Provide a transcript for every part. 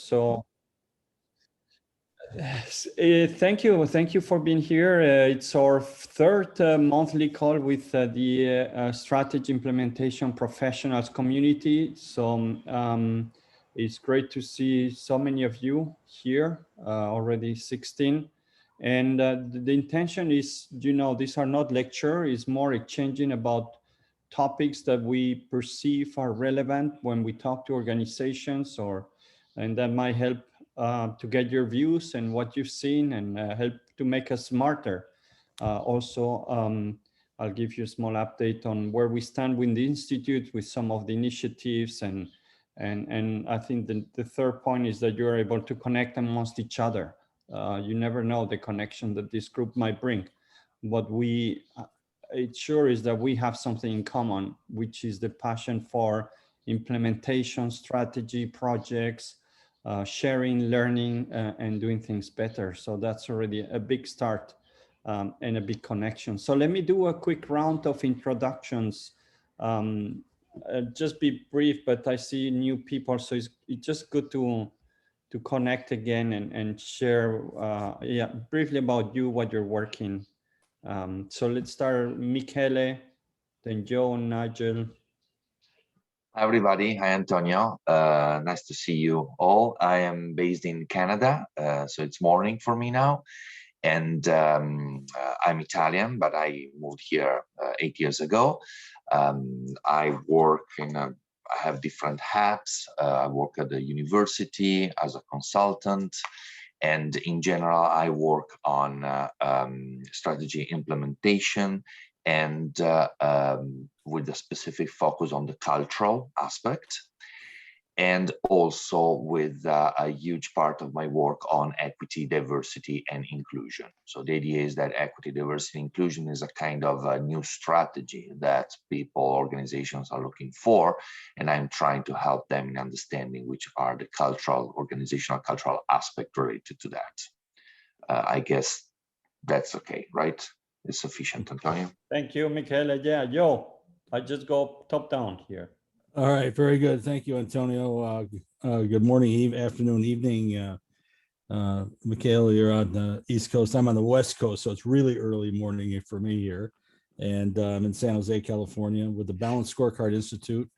So thank you for being here. It's our third monthly call with the strategy implementation professionals community. So it's great to see so many of you here, already 16. And the intention is, these are not lecture, it's more exchanging about topics that we perceive are relevant when we talk to organizations, and that might help to get your views and what you've seen, and help to make us smarter. Also, I'll give you a small update on where we stand with the Institute with some of the initiatives, and I think the third point is that you're able to connect amongst each other. You never know the connection that this group might bring. What it sure is that we have something in common, which is the passion for implementation, strategy, projects, sharing, learning, and doing things better. So that's already a big start and a big connection. So let me do a quick round of introductions. Just be brief, but I see new people, so it's just good to connect again and share, briefly about you, what you're working. So let's start, Michele, then Joe, Nigel. Hi, everybody. Hi, Antonio. Nice to see you all. I am based in Canada, so it's morning for me now. And I'm Italian, but I moved here 8 years ago. I work I have different hats. I work at the university as a consultant. And in general, I work on strategy implementation and with a specific focus on the cultural aspect, and also with a huge part of my work on equity, diversity, and inclusion. So the idea is that equity, diversity, inclusion is a kind of a new strategy that people, organizations are looking for, and I'm trying to help them in understanding which are the cultural, organizational cultural aspect related to that. I guess that's okay, right? It's sufficient, Antonio. Thank you, Michele. Yeah, Joe, I just go top down here. All right, very good. Thank you, Antonio. Good morning, afternoon, evening. Michaela, you're on the East Coast. I'm on the West Coast, so it's really early morning for me here. And I'm in San Jose, California, with the Balanced Scorecard Institute.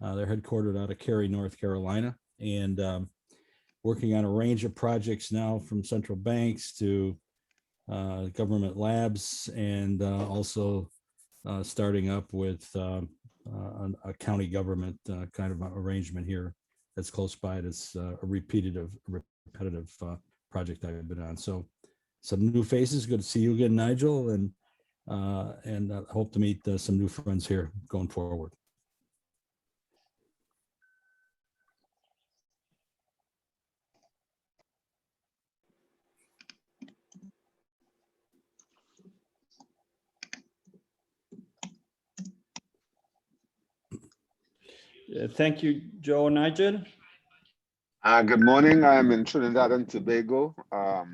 They're headquartered out of Cary, North Carolina, and working on a range of projects now, from central banks to government labs, and also starting up with a county government kind of arrangement here that's close by. It's a repetitive project I've been on. So some new faces. Good to see you again, Nigel, and hope to meet some new friends here going forward. Thank you, Joe. Nigel? Good morning. I'm in Trinidad and Tobago. I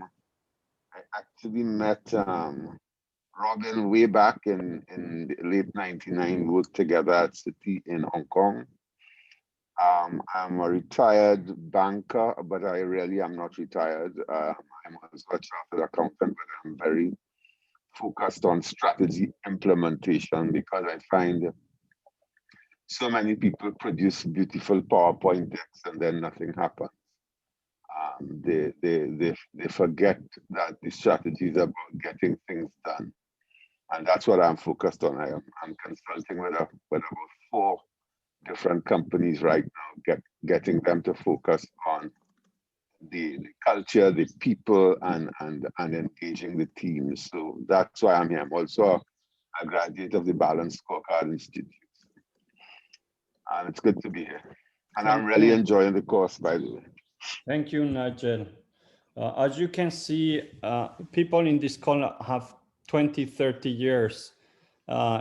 actually met Robin way back in the late 99, worked together at Citi in Hong Kong. I'm a retired banker, but I really am not retired. I'm also a chartered accountant, but I'm very focused on strategy implementation, because I find so many people produce beautiful PowerPoint decks and then nothing happens. They forget that the strategy is about getting things done, and that's what I'm focused on. I'm consulting with about 4 different companies right now, getting them to focus on the culture, the people, and engaging the teams. So that's why I'm here. I'm also a graduate of the Balanced Scorecard Institute. And it's good to be here. And I'm really enjoying the course, by the way. Thank you, Nigel. As you can see, people in this call have 20, 30 years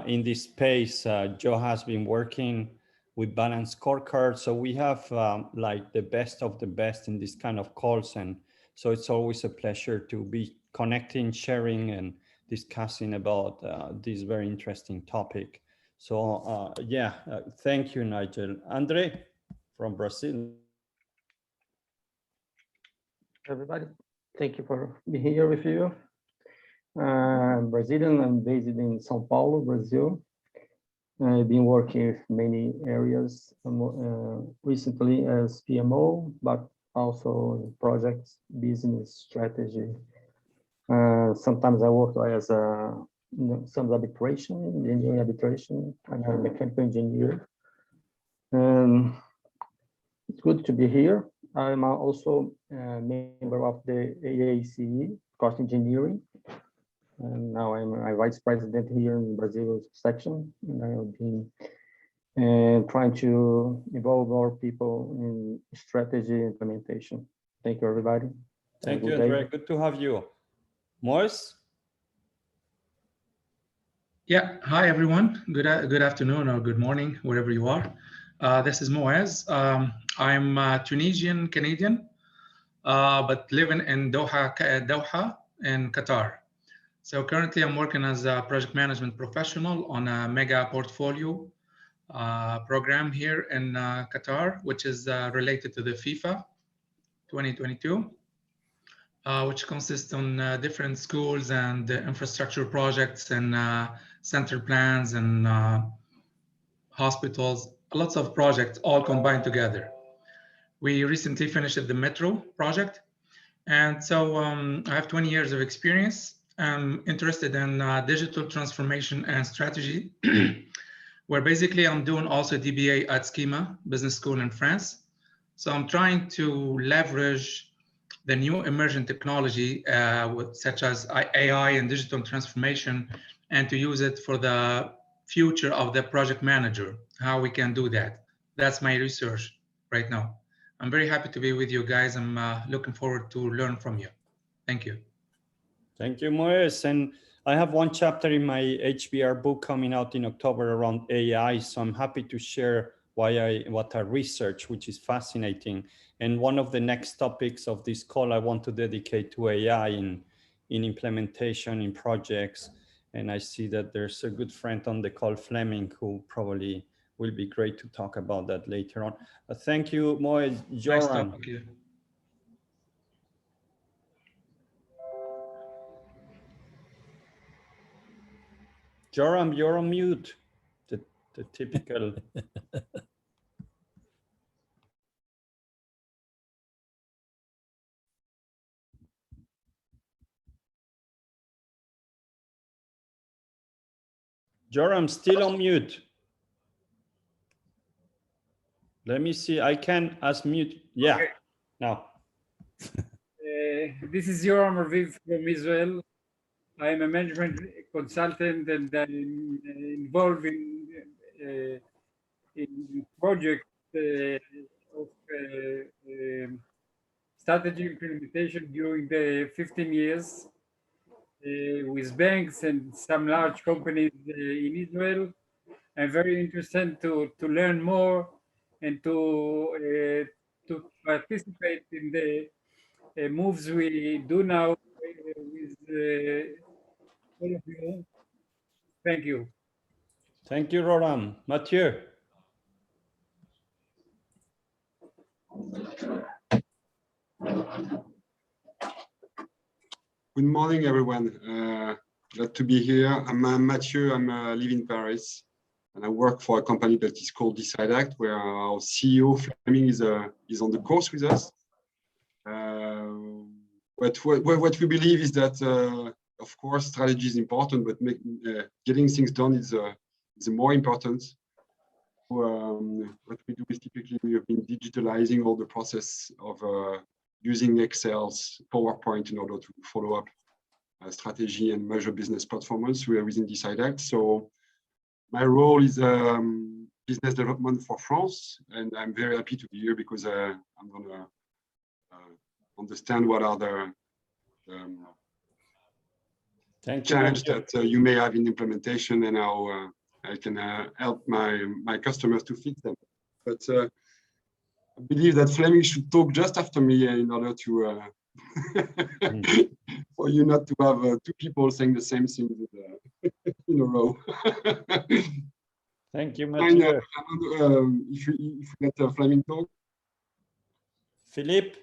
in this space. Joe has been working with Balanced Scorecard. So we have like the best of the best in this kind of calls. And so it's always a pleasure to be connecting, sharing, and discussing about this very interesting topic. So thank you, Nigel. Andre from Brazil. everybody. Thank you for being here with you. I'm Brazilian. I'm based in São Paulo, Brazil. I've been working with many areas recently as PMO, but also in projects, business strategy. Sometimes I work as some arbitration, engineering arbitration. I'm a mechanical engineer. It's good to be here. I'm also a member of the AACE, Cost Engineering. And now I'm a vice president here in Brazil section. And I have been trying to involve more people in strategy implementation. Thank you, everybody. Thank you, Andre. Good to have you. Moise? Yeah, hi everyone. Good afternoon or good morning, wherever you are. This is Moaz. I'm Tunisian Canadian, but living in Doha in Qatar. So currently I'm working as a project management professional on a mega portfolio program here in Qatar, which is related to the FIFA 2022, which consists on different schools and infrastructure projects and center plans and hospitals, lots of projects all combined together. We recently finished the metro project. And so I have 20 years of experience. I'm interested in digital transformation and strategy, where basically I'm doing also DBA at Schema Business School in France. So I'm trying to leverage the new emerging technology, such as AI and digital transformation, and to use it for the future of the project manager, how we can do that. That's my research right now. I'm very happy to be with you guys. I'm looking forward to learn from you. Thank you. Thank you, Moise. And I have one chapter in my HBR book coming out in October around AI. So I'm happy to share what I research, which is fascinating. And one of the next topics of this call I want to dedicate to AI in implementation, in projects. And I see that there's a good friend on the call, Fleming, who probably will be great to talk about that later on. Thank you, Moise. Joram. Nice you. Joram, you're on mute. The typical. Joram, still on mute. Let me see. I can mute. Yeah, okay. Now. This is Yoram Raviv from Israel. I am a management consultant and I'm involved in projects of strategy implementation during the 15 years with banks and some large companies in Israel. I'm very interested to learn more and to participate in the moves we do now with all of you. Thank you. Thank you, Roram. Mathieu. Good morning, everyone. Glad to be here. I'm Mathieu. I live in Paris, and I work for a company that is called Decide Act, where our CEO Fleming is on the course with us. But what we believe is that, of course, strategy is important, but getting things done is more important. What we do is typically we have been digitalizing all the process of using Excel's PowerPoint in order to follow up strategy and measure business performance. We are within Decide Act. So my role is business development for France, and I'm very happy to be here because I'm going to understand what are the challenges that you may have in implementation and how I can help my customers to fix them. But I believe that Fleming should talk just after me in order to for you not to have two people saying the same thing in a row. Thank you, Mathieu. If you let Fleming talk. Philippe.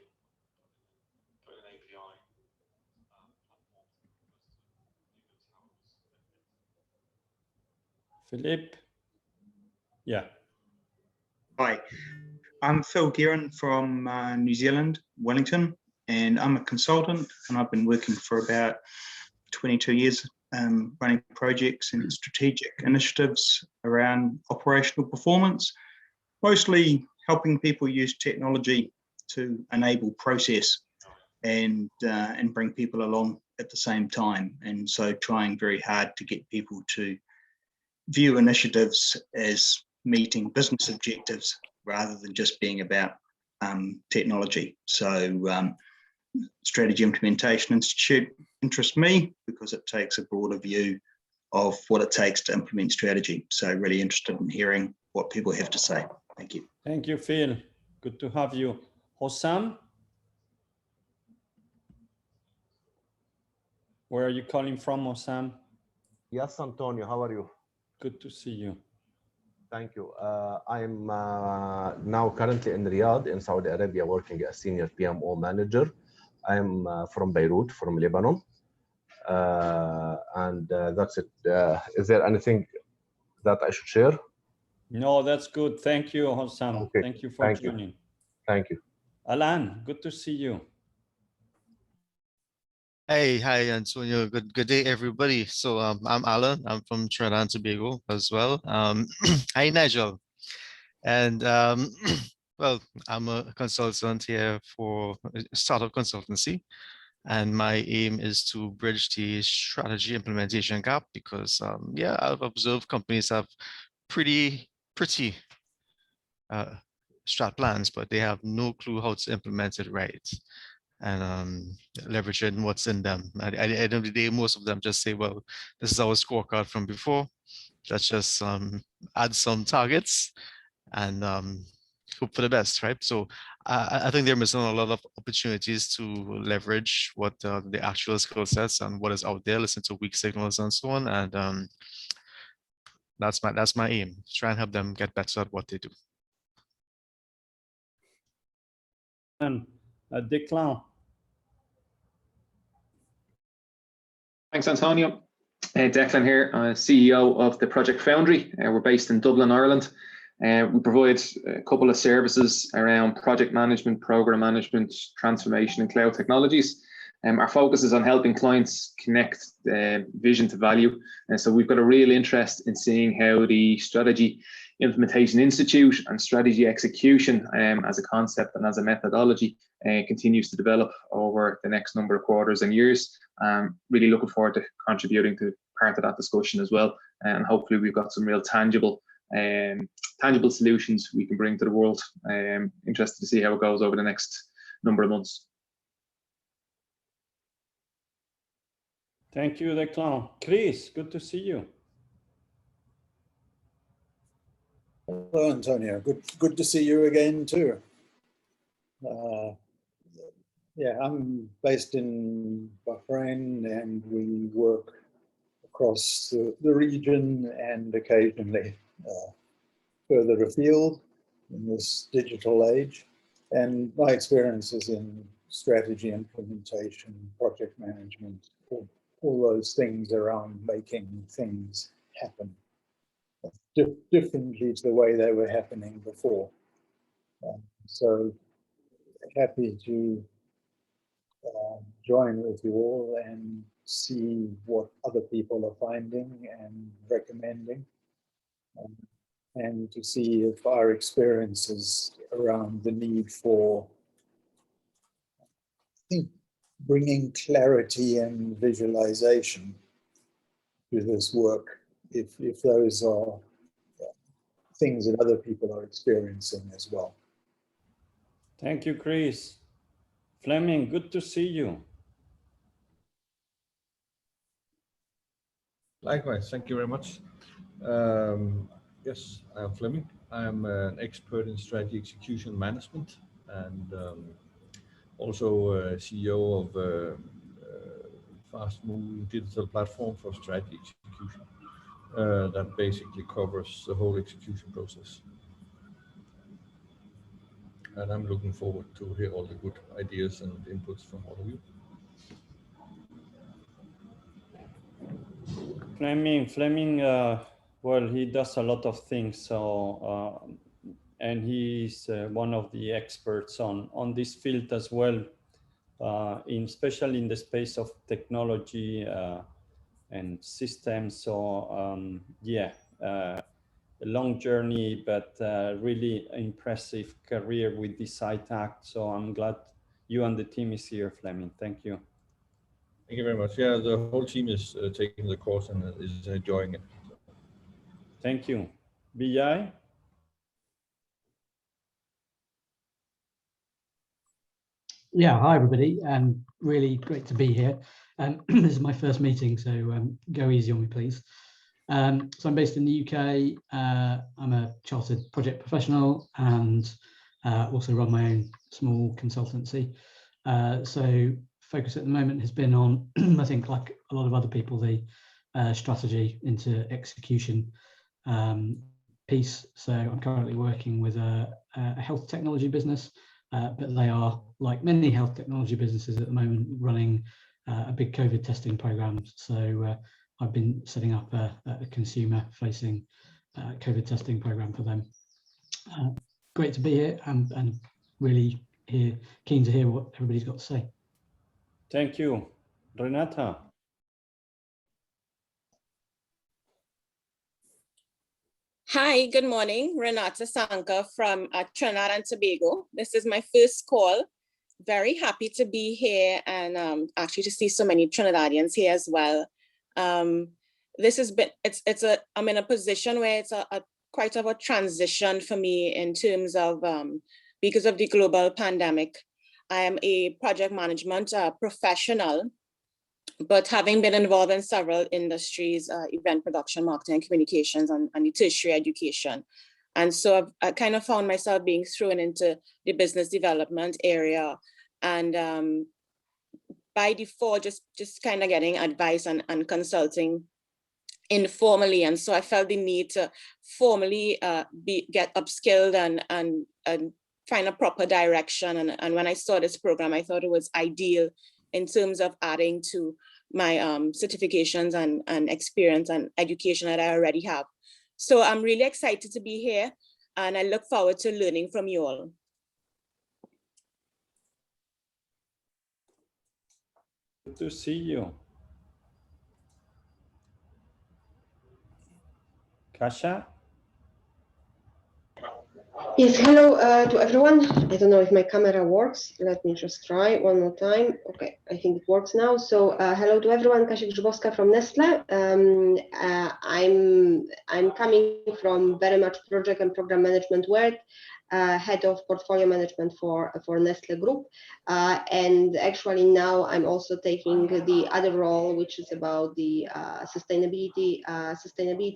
Philip? Yeah. Hi, I'm Phil Guerin from New Zealand, Wellington, and I'm a consultant, and I've been working for about 22 years running projects and strategic initiatives around operational performance, mostly helping people use technology to enable process and bring people along at the same time. And so trying very hard to get people to view initiatives as meeting business objectives rather than just being about technology. So Strategy Implementation Institute interests me because it takes a broader view of what it takes to implement strategy. So really interested in hearing what people have to say. Thank you. Thank you, Phil. Good to have you. Hossam? Where are you calling from, Hossam? Yes, Antonio, how are you? Good to see you. Thank you. I'm now currently in Riyadh in Saudi Arabia working as senior PMO manager. I'm from Beirut, from Lebanon. And that's it. Is there anything that I should share? No, that's good. Thank you, Hossam. Okay. Thank you for joining. Thank you. Alan, good to see you. Hey, hi, Antonio. Good day, everybody. So I'm Alan. I'm from Trinidad and Tobago as well. Hi, Nigel. And well, I'm a consultant here for a startup consultancy. And my aim is to bridge the strategy implementation gap because, yeah, I've observed companies have pretty strat plans, but they have no clue how to implement it right and leveraging what's in them. At the end of the day, most of them just say, well, this is our scorecard from before. Let's just add some targets and hope for the best, right? So I think they're missing a lot of opportunities to leverage what the actual skill sets and what is out there, listen to weak signals and so on. And that's my aim, try and help them get better at what they do. And Declan. Thanks, Antonio. Declan here, CEO of the Project Foundry. We're based in Dublin, Ireland. We provide a couple of services around project management, program management, transformation, and cloud technologies. Our focus is on helping clients connect vision to value. And so we've got a real interest in seeing how the Strategy Implementation Institute and strategy execution as a concept and as a methodology continues to develop over the next number of quarters and years. Really looking forward to contributing to part of that discussion as well. And hopefully we've got some real tangible solutions we can bring to the world. Interested to see how it goes over the next number of months. Thank you, Declan. Chris, good to see you. Hello, Antonio. Good to see you again too. Yeah, I'm based in Bahrain and we work across the region and occasionally further afield in this digital age. And my experience is in strategy implementation, project management, all those things around making things happen differently to the way they were happening before. So happy to join with you all and see what other people are finding and recommending, and to see if our experiences around the need for, I think, bringing clarity and visualization to this work, if those are things that other people are experiencing as well. Thank you, Chris. Fleming, good to see you. Likewise, thank you very much. Yes, I am Fleming. I'm an expert in strategy execution management and also CEO of a fast-moving digital platform for strategy execution that basically covers the whole execution process. And I'm looking forward to hear all the good ideas and inputs from all of you. Fleming, Well, he does a lot of things. So, and he's one of the experts on this field as well, especially in the space of technology and systems. So, yeah, a long journey, but really impressive career with the site act. So I'm glad you and the team is here, Fleming. Thank you. Thank you very much. Yeah, the whole team is taking the course and is enjoying it. Thank you. Bijay? Yeah, hi everybody, and really great to be here. This is my first meeting, so go easy on me, please. So I'm based in the UK. I'm a chartered project professional and also run my own small consultancy. So focus at the moment has been on, I think like a lot of other people, the strategy into execution piece. So I'm currently working with a health technology business, but they are, like many health technology businesses at the moment, running a big COVID testing program. So I've been setting up a consumer-facing COVID testing program for them. Great to be here and really keen to hear what everybody's got to say. Thank you. Renata? Hi, good morning. Renata Sanka from Trinidad and Tobago. This is my first call. Very happy to be here and actually to see so many Trinidadians here as well. This has been, I'm in a position where it's quite of a transition for me in terms of, because of the global pandemic. I am a project management professional, but having been involved in several industries, event production, marketing, and communications, and the tertiary education. And so I kind of found myself being thrown into the business development area and by default, just kind of getting advice and consulting informally. And so I felt the need to formally get upskilled and find a proper direction. And when I saw this program, I thought it was ideal in terms of adding to my certifications and experience and education that I already have. So I'm really excited to be here and I look forward to learning from you all. Good to see you. Kasia? Yes, hello to everyone. I don't know if my camera works. Let me just try one more time. Okay, I think it works now. So hello to everyone, Kasia Grzybowska from Nestle. I'm coming from very much project and program management work, head of portfolio management for Nestle Group. And actually now I'm also taking the other role, which is about the sustainability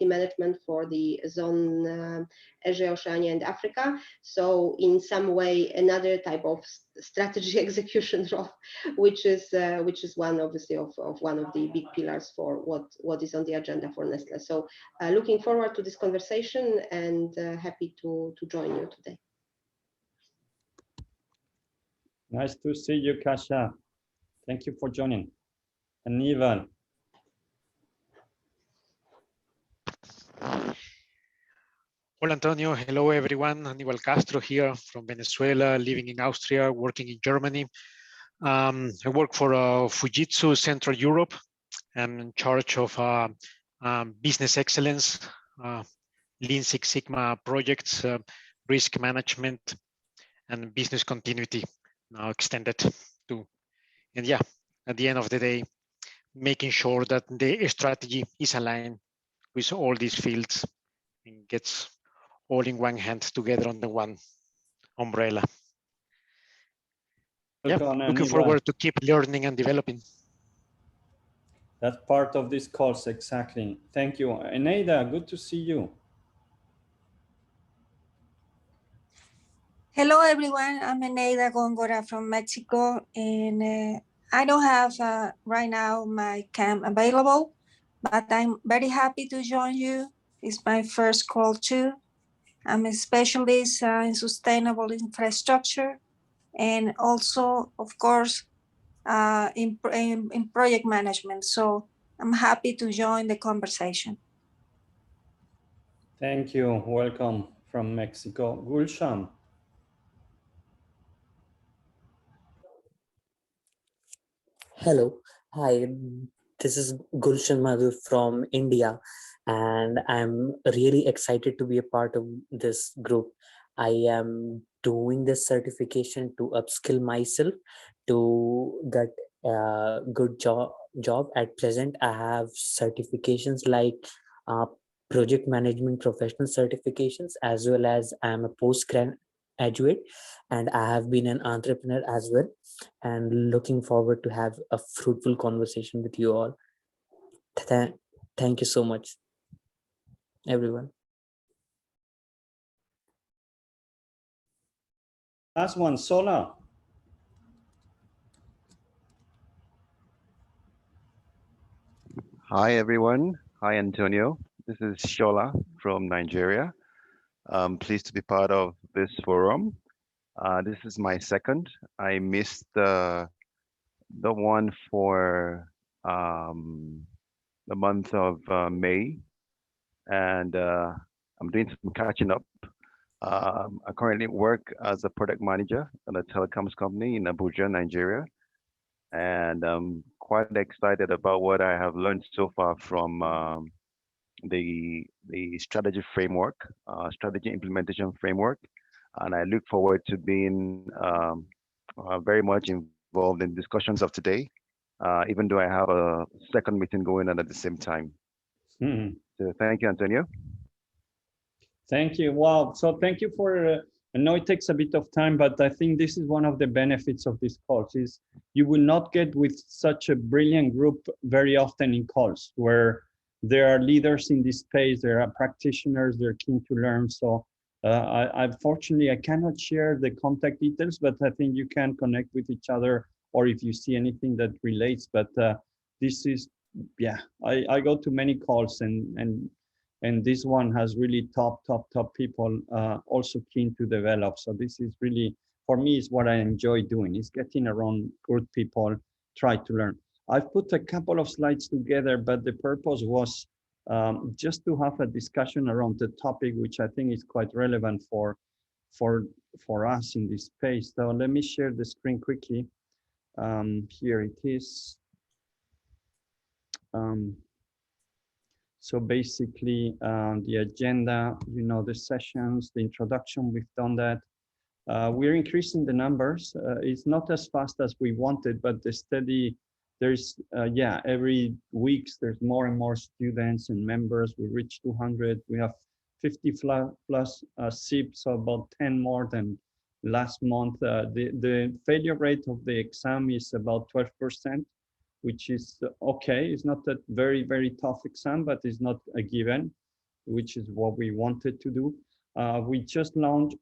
management for the zone Asia, Oceania, and Africa. So in some way, another type of strategy execution role, which is one obviously of one of the big pillars for what is on the agenda for Nestle. So looking forward to this conversation and happy to join you today. Nice to see you, Kasia. Thank you for joining. And Ivan. Hola, Antonio. Hello, everyone. Aníbal Castro here from Venezuela, living in Austria, working in Germany. I work for Fujitsu Central Europe. I'm in charge of business excellence, Lean Six Sigma projects, risk management, and business continuity, now extended to. And yeah, at the end of the day, making sure that the strategy is aligned with all these fields and gets all in one hand together under one umbrella. Yeah, looking forward to keep learning and developing. That's part of this course, exactly. Thank you. Eneida, good to see you. Hello, everyone. I'm Eneida Góngora from Mexico, and I don't have right now my cam available, but I'm very happy to join you. It's my first call too. I'm a specialist in sustainable infrastructure and also, of course, in project management. So I'm happy to join the conversation. Thank you. Welcome from Mexico. Gulshan. Hello, hi, this is Gulshan Madhu from India, and I'm really excited to be a part of this group. I am doing this certification to upskill myself to get a good job. At present, I have certifications like uh, project management professional certifications, as well as I'm a postgraduate, and I have been an entrepreneur as well, and looking forward to have a fruitful conversation with you all. Thank you so much, everyone. Last one, Sola. Hi, everyone. Hi, Antonio. This is Shola from Nigeria. I'm pleased to be part of this forum. This is my second. I missed the one for the month of May, and I'm doing some catching up. I currently work as a product manager at a telecoms company in Abuja, Nigeria, and I'm quite excited about what I have learned so far from the strategy framework, strategy implementation framework, and I look forward to being very much involved in discussions of today, even though I have a second meeting going on at the same time. So thank you, Antonio. Thank you. Wow. So thank you for, I know it takes a bit of time, but I think this is one of the benefits of this course is you will not get with such a brilliant group very often in calls where there are leaders in this space, there are practitioners, they're keen to learn. So unfortunately, I cannot share the contact details, but I think you can connect with each other or if you see anything that relates. But this is, yeah, I go to many calls and this one has really top people also keen to develop. So this is really, for me, is what I enjoy doing, is getting around good people, try to learn. I've put a couple of slides together, but the purpose was just to have a discussion around the topic, which I think is quite relevant for us in this space. So let me share the screen quickly. Here it is. So basically, the agenda, you know, the sessions, the introduction, we've done that. We're increasing the numbers. It's not as fast as we wanted, but the steady, there's, yeah, every week there's more and more students and members. We reach 200. We have 50 plus SIP, so about 10 more than last month. The failure rate of the exam is about 12%. Which is okay. It's not a very, very tough exam, but it's not a given, which is what we wanted to do. We just launched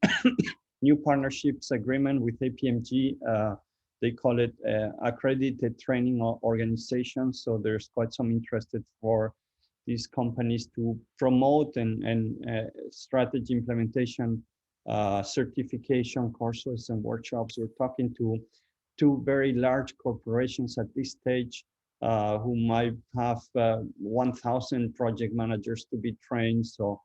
new partnerships agreement with APMG. They call it accredited training organization. So there's quite some interest for these companies to promote and strategy implementation, certification courses and workshops. We're talking to two very large corporations at this stage who might have 1,000 project managers to be trained. So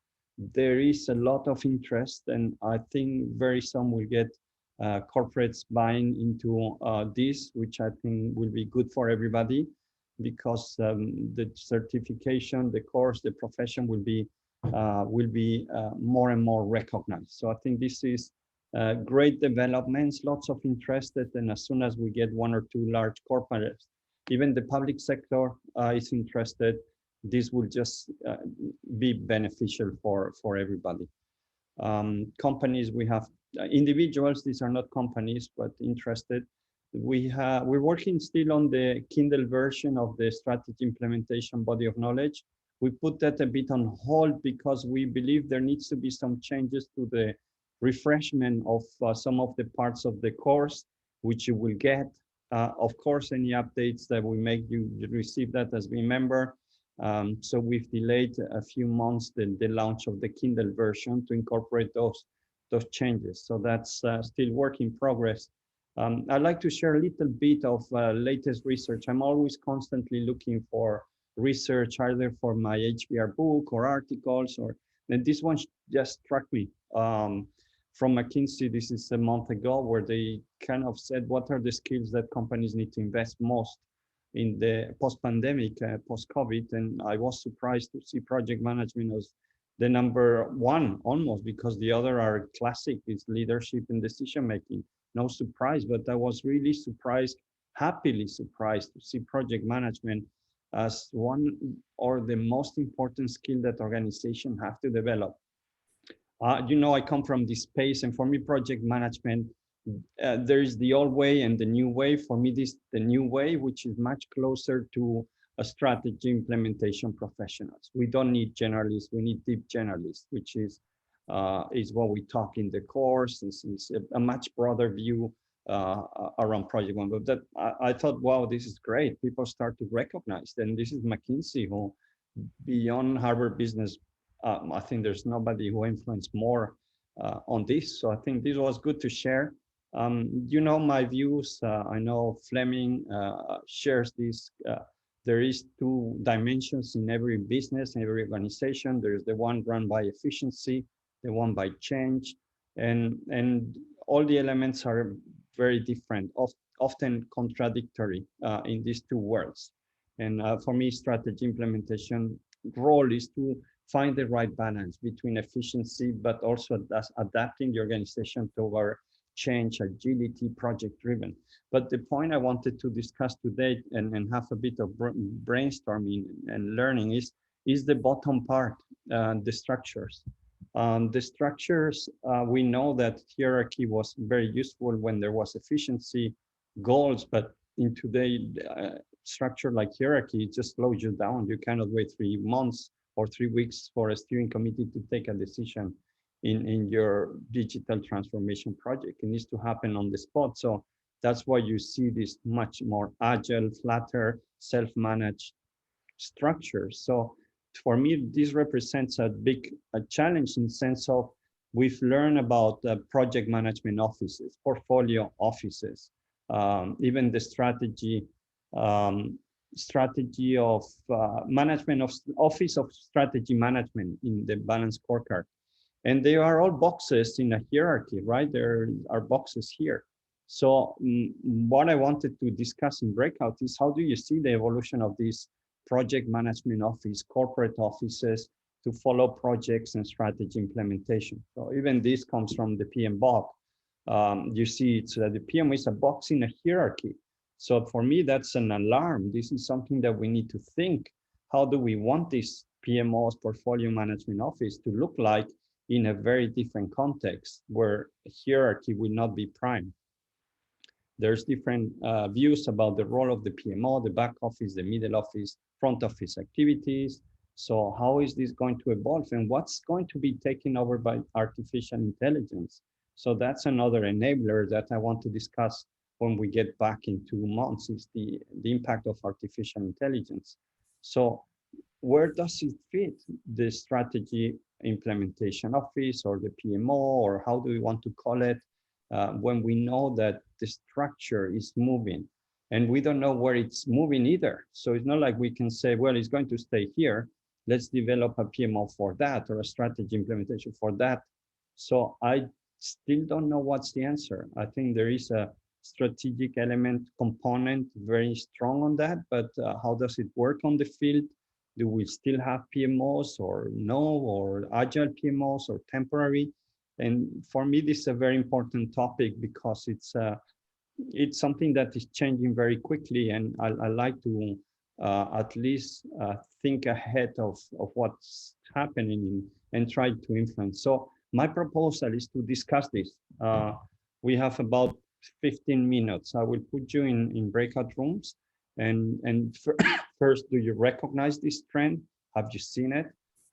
there is a lot of interest, and I think very soon we'll get corporates buying into this, which I think will be good for everybody because the certification, the course, the profession will be more and more recognized. So I think this is great developments, lots of interested, and as soon as we get one or two large corporates, even the public sector is interested, this will just be beneficial for everybody. Companies, we have individuals, these are not companies, but interested. We're working still on the Kindle version of the strategy implementation body of knowledge. We put that a bit on hold because we believe there needs to be some changes to the refreshment of some of the parts of the course, which you will get. Of course, any updates that we make, you receive that as we member. So we've delayed a few months the launch of the Kindle version to incorporate those changes. So that's still work in progress. I'd like to share a little bit of latest research. I'm always constantly looking for research, either for my HBR book or articles, or And this one just struck me from McKinsey. This is a month ago, where they kind of said, what are the skills that companies need to invest most in the post-pandemic, post-COVID? And I was surprised to see project management as the number one, almost, because the other are classic. It's leadership and decision-making. No surprise, but I was really surprised, happily surprised, to see project management as one or the most important skill that organizations have to develop. You know, I come from this space, and for me, project management, there is the old way and the new way. For me, this the new way, which is much closer to a strategy implementation professionals. We don't need generalists, we need deep generalists, which is what we talk in the course. It's a much broader view around project management. But that I thought, wow, this is great. People start to recognize. And this is McKinsey, who, beyond Harvard Business, I think there's nobody who influenced more on this. So I think this was good to share. You know my views. I know Fleming shares this. There is two dimensions in every business, in every organization. There's the one run by efficiency, the one by change, and all the elements are very different, often contradictory in these two worlds. And for me, strategy implementation role is to find the right balance between efficiency, but also adapting the organization toward change, agility, project driven. But the point I wanted to discuss today and have a bit of brainstorming and learning is the bottom part, the structures. The structures, we know that hierarchy was very useful when there was efficiency goals, but in today, structure like hierarchy, it just slows you down. You cannot wait 3 months or 3 weeks for a steering committee to take a decision in your digital transformation project. It needs to happen on the spot. So that's why you see this much more agile, flatter, self-managed structures. So for me, this represents a big challenge in the sense of we've learned about project management offices, portfolio offices, even the strategy of management of office of strategy management in the balanced scorecard. And they are all boxes in a hierarchy, right? There are boxes here. So what I wanted to discuss in breakout is how do you see the evolution of these project management office, corporate offices to follow projects and strategy implementation. So even this comes from the PMBOK. You see it's the PM is a box in a hierarchy. So for me, that's an alarm. This is something that we need to think. How do we want this PMO's portfolio management office to look like in a very different context where hierarchy will not be prime? There's different views about the role of the PMO, the back office, the middle office, front office activities. So how is this going to evolve, and what's going to be taken over by artificial intelligence? So that's another enabler that I want to discuss when we get back in 2 months, is the impact of artificial intelligence. So where does it fit, the strategy implementation office or the PMO, or how do we want to call it, when we know that the structure is moving and we don't know where it's moving either? So it's not like we can say, well, it's going to stay here. Let's develop a PMO for that or a strategy implementation for that. So I still don't know what's the answer. I think there is a strategic element component very strong on that, but how does it work on the field? Do we still have PMOs or no, or agile PMOs or temporary? And for me, this is a very important topic because it's something that is changing very quickly, and I like to at least think ahead of what's happening and try to influence. So my proposal is to discuss this. We have about 15 minutes. I will put you in breakout rooms. And first, do you recognize this trend? Have you seen it?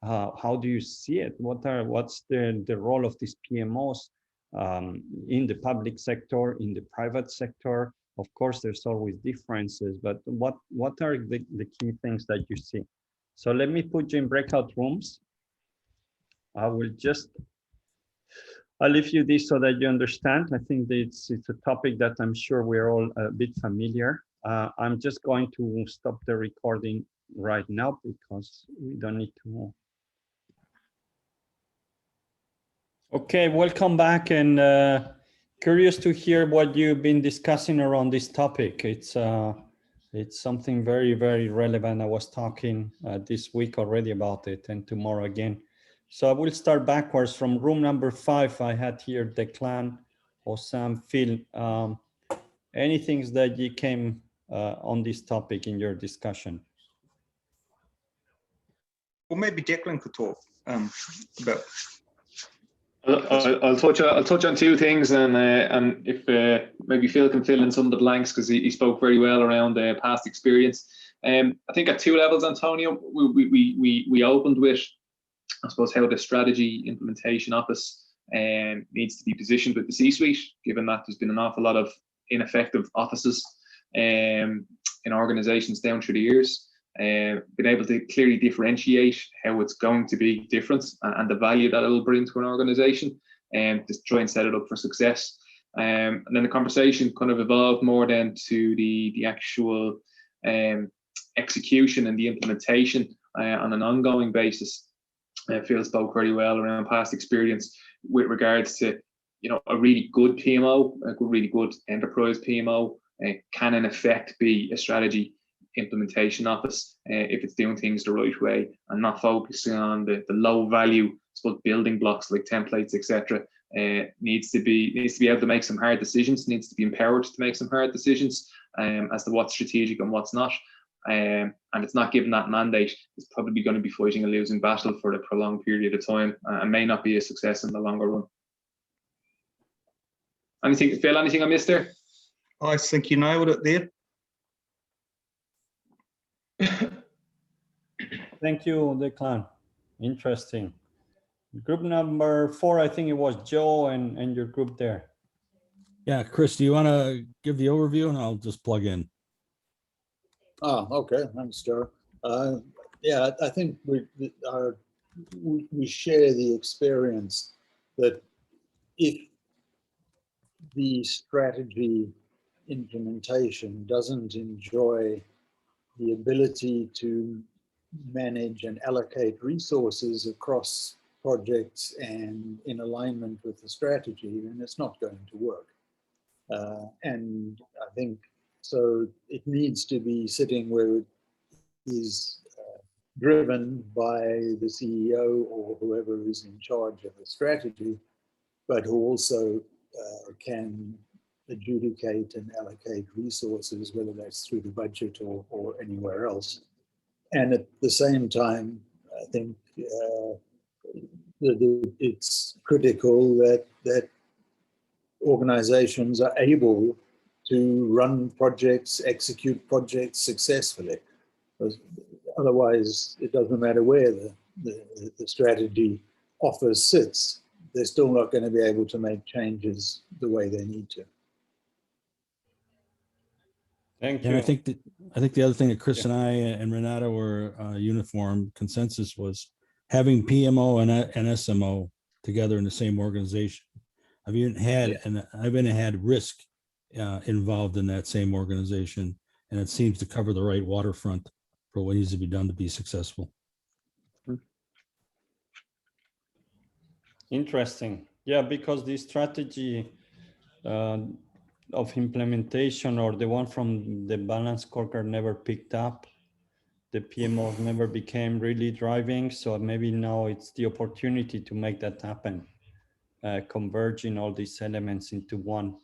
How do you see it? What's the role of these PMOs in the public sector, in the private sector? Of course, there's always differences, but what are the key things that you see? So let me put you in breakout rooms. I'll leave you this so that you understand. I think it's a topic that I'm sure we're all a bit familiar. I'm just going to stop the recording right now because we don't need to. Okay, welcome back, and curious to hear what you've been discussing around this topic. It's something very, very relevant. I was talking this week already about it, and tomorrow again. So I will start backwards from room number 5. I had here Declan, Osam, Phil. Anything that you came on this topic in your discussion? Well, maybe Declan could talk about. I'll touch on two things, and if maybe Phil can fill in some of the blanks, because he spoke very well around past experience. I think at 2 levels, Antonio, we opened with, I suppose, how the strategy implementation office needs to be positioned with the C-suite, given that there's been an awful lot of ineffective offices in organizations down through the years. Been able to clearly differentiate how it's going to be different and the value that it'll bring to an organization, and to try and set it up for success. And then the conversation kind of evolved more then to the actual execution and the implementation on an ongoing basis. Phil spoke very well around past experience with regards to, you know, a really good PMO, a really good enterprise PMO can in effect be a strategy implementation office if it's doing things the right way and not focusing on the low value, I suppose, building blocks like templates, etc. Needs to be able to make some hard decisions, needs to be empowered to make some hard decisions as to what's strategic and what's not. And it's not given that mandate, it's probably going to be fighting a losing battle for a prolonged period of time and may not be a success in the longer run. Anything, Phil, anything I missed there? I think you nailed it there. Thank you, Declan. Interesting. Group number 4, I think it was Joe and your group there. Yeah, Chris, do you want to give the overview and I'll just plug in? Okay, thanks, Joe. Yeah, I think we share the experience that if the strategy implementation doesn't enjoy the ability to manage and allocate resources across projects and in alignment with the strategy, then it's not going to work. And I think so it needs to be sitting where it is driven by the CEO or whoever is in charge of the strategy, but who also can adjudicate and allocate resources, whether that's through the budget or anywhere else. And at the same time, I think it's critical that organizations are able to run projects, execute projects successfully. Otherwise, it doesn't matter where the strategy office sits, they're still not going to be able to make changes the way they need to. Thank you. And I think the other thing that Chris and I and Renata were uniform consensus was having PMO and SMO together in the same organization. I've even had risk involved in that same organization, and it seems to cover the right waterfront for what needs to be done to be successful. Interesting. Yeah, because the strategy of implementation, or the one from the balance scorecard, never picked up. The PMOs never became really driving. So maybe now it's the opportunity to make that happen, converging all these elements into one.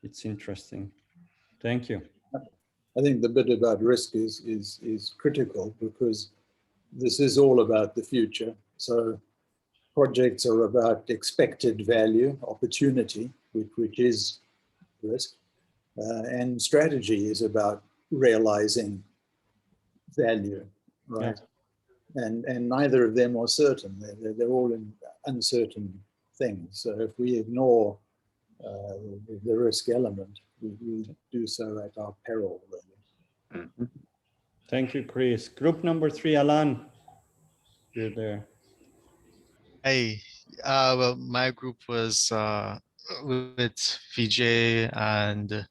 It's interesting. Thank you. I think the bit about risk is critical, because this is all about the future. So projects are about expected value, opportunity, which is risk, and strategy is about realizing value, right? Yeah. And neither of them are certain. They're all in uncertain things. So if we ignore the risk element, we do so at our peril, really. Thank you, Chris. Group number 3, Alan, you're there. Hey, well, my group was with Vijay and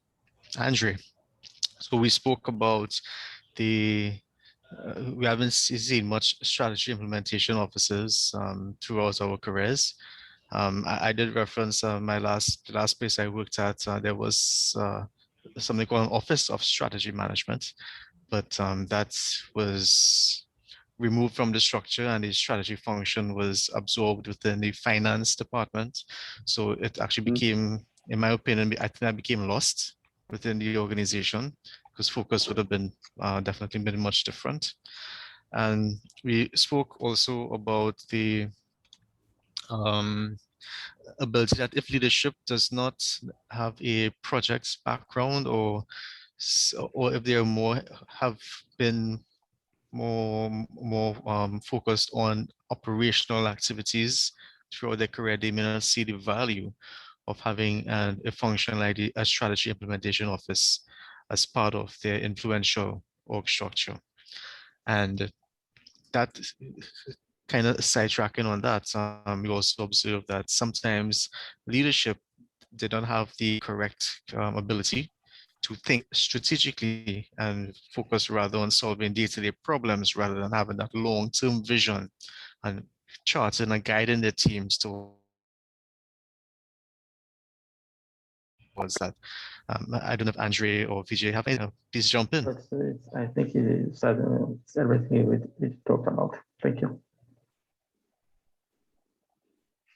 Andre. So we spoke about we haven't seen much strategy implementation offices throughout our careers. I did reference the last place I worked at. There was something called an Office of Strategy Management, but that was removed from the structure, and the strategy function was absorbed within the finance department. So it actually became, in my opinion, I think that became lost within the organization, because focus would have been definitely been much different. And we spoke also about the ability that if leadership does not have a project background, or if they are have been more focused on operational activities throughout their career, they may not see the value of having a function like a strategy implementation office as part of their influential org structure. And that kind of sidetracking on that, we also observe that sometimes leadership, they don't have the correct ability to think strategically and focus rather on solving day-to-day problems, rather than having that long-term vision and charting and guiding their teams towards that. I don't know if Andre or Vijay have anything. Please jump in. I think he said everything we talked about. Thank you.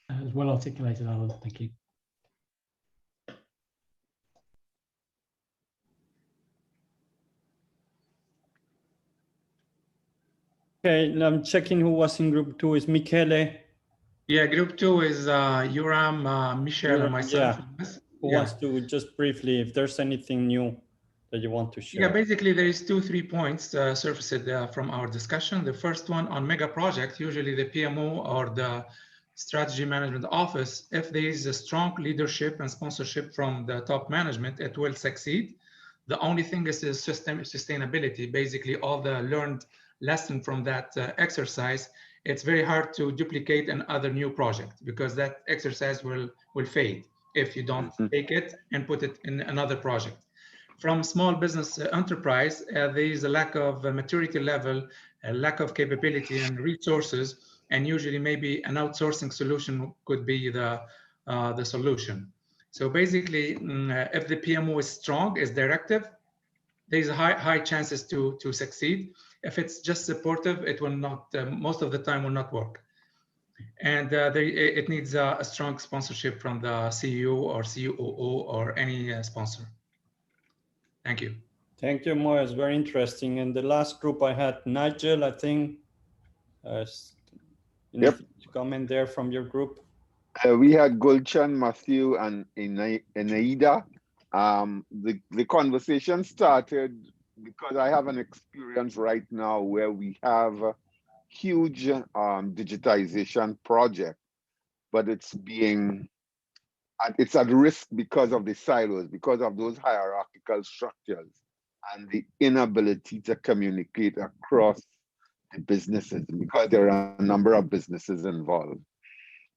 It was well articulated, Alan. Thank you. Okay, I'm checking who was in group 2. Is Michele? Yeah, group 2 is Yoram, Michelle, and myself. Yeah. Who wants to just briefly, if there's anything new that you want to share? Yeah, basically there is 2-3 points surfaced from our discussion. The first one on mega project, usually the PMO or the strategy management office, if there is a strong leadership and sponsorship from the top management, it will succeed. The only thing is the sustainability. Basically all the learned lesson from that exercise, it's very hard to duplicate another new project, because that exercise will fade if you don't take it and put it in another project. From small business enterprise, there is a lack of maturity level, a lack of capability and resources, and usually maybe an outsourcing solution could be the solution. So basically, if the PMO is strong, is directive, there is a high chances to succeed. If it's just supportive, it will not, most of the time will not work. And it needs a strong sponsorship from the CEO or COO or any sponsor. Thank you. Thank you, Moya. It's very interesting. And the last group I had, Nigel, I think. Yep. To comment there from your group. We had Gulchan, Matthew, and Enaida. The conversation started because I have an experience right now where we have a huge digitization project, but it's at risk because of the silos, because of those hierarchical structures and the inability to communicate across the businesses, because there are a number of businesses involved.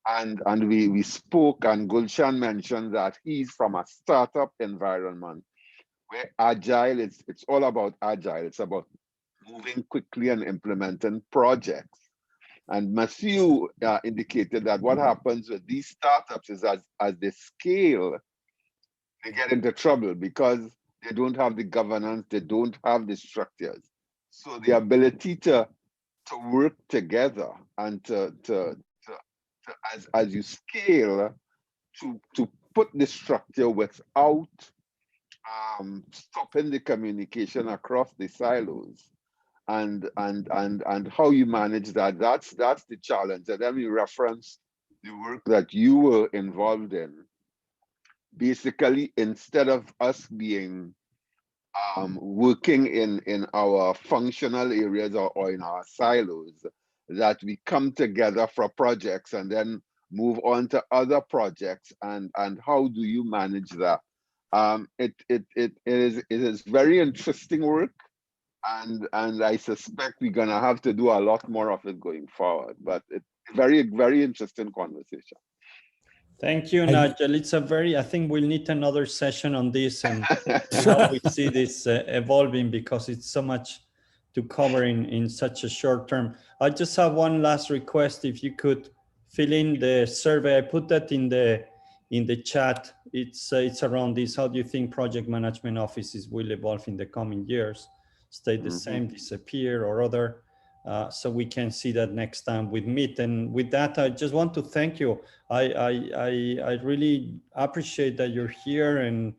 And we spoke, and Gulshan mentioned that he's from a startup environment where agile, it's all about agile. It's about moving quickly and implementing projects. And Matthew indicated that what happens with these startups is as they scale, they get into trouble because they don't have the governance, they don't have the structures. So the ability to work together and as you scale, to put the structure without stopping the communication across the silos, and how you manage that, that's the challenge. And then we reference the work that you were involved in. Basically, instead of us being working in our functional areas or in our silos, that we come together for projects and then move on to other projects, and how do you manage that? It is very interesting work, and I suspect we're gonna have to do a lot more of it going forward. But it's very interesting conversation. Thank you, Nigel. It's I think we'll need another session on this and how we see this evolving, because it's so much to cover in such a short term. I just have one last request. If you could fill in the survey. I put that in the chat. It's around this. How do you think project management offices will evolve in the coming years? Stay the same, disappear, or other? So we can see that next time we meet. And with that, I just want to thank you. I really appreciate that you're here, and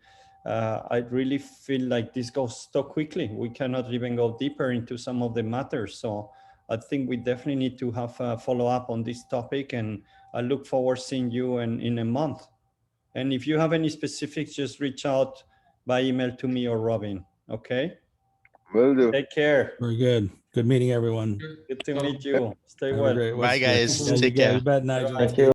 I really feel like this goes so quickly. We cannot even go deeper into some of the matters. So I think we definitely need to have a follow up on this topic, and I look forward to seeing you in a month. And if you have any specifics, just reach out by email to me or Robin. Okay. Will do. Take care. Very good. Good meeting everyone. Good to meet you. Stay Have a well. great Bye, West Coast. guys. Take care. You bet, Nigel. Thank you.